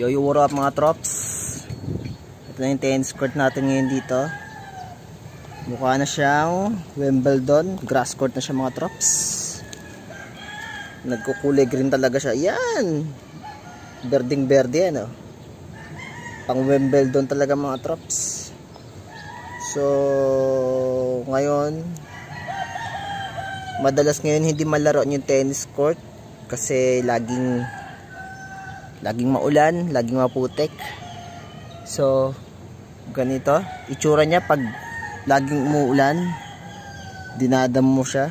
Yo, what up mga trops? Ito na yung tennis court natin ngayon dito. Mukha na siyang Wimbledon. Grass court na siya mga trops. Nagkukulay green talaga siya. Yan! Berding berde yan, oh. Pang Wimbledon talaga mga trops. So ngayon, madalas ngayon hindi malaro yung tennis court kasi laging maulan, laging maputik. So ganito itsura niya pag laging umuulan, dinadam mo siya,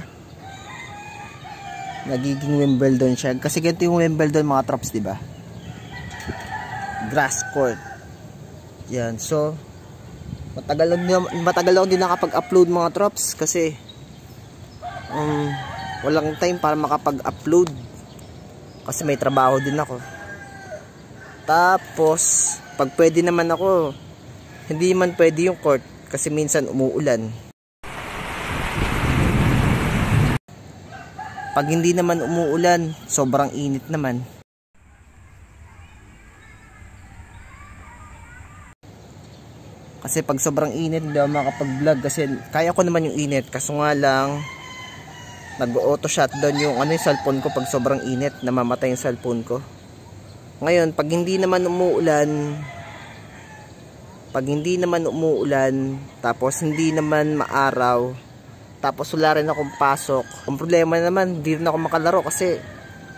nagiging Wimbledon siya. Kasi ganito yung Wimbledon mga trops, di ba? Grass court. Yan. So matagal lang din nakapag-upload mga trops kasi walang time para makapag-upload kasi may trabaho din ako. Tapos pag pwede naman ako, hindi man pwede yung court kasi minsan umuulan. Pag hindi naman umuulan, sobrang init naman. Kasi pag sobrang init, hindi ako makapag-vlog kasi kaya ko naman yung init. Kaso nga lang, nag-auto shutdown yung yung cellphone ko pag sobrang init, namamatay yung cellphone ko. Ngayon, pag hindi naman umuulan, tapos hindi naman maaraw, tapos wala rin akong pasok, ang problema naman, hindi rin ako makalaro kasi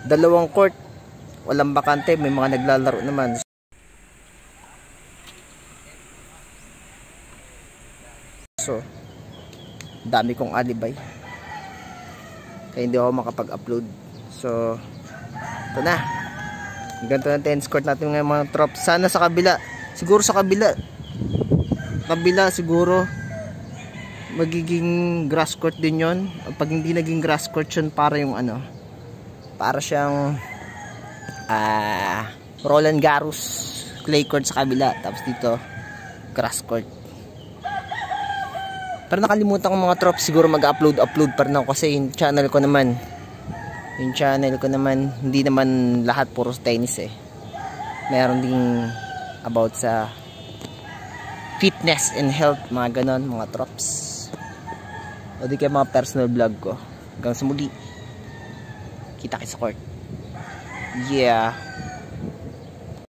dalawang court, walang bakante, may mga naglalaro naman. So, dami kong alibay kaya hindi ako makapag-upload. So, ito na. Ganito na tennis court natin ngayon mga trops. Sana sa kabila. Siguro sa kabila siguro magiging grass court din yon. Pag hindi naging grass court yun, para yung para siyang Roland Garros clay court sa kabila. Tapos dito grass court. Pero nakalimutan ko mga trops, siguro mag-upload pa rin ako kasi yung channel ko naman hindi naman lahat puro tennis eh. Meron ding about sa fitness and health, mga ganon mga trops. O di kaya mga personal vlog ko. Hanggang sa muli, kita kayo sa court. Yeah.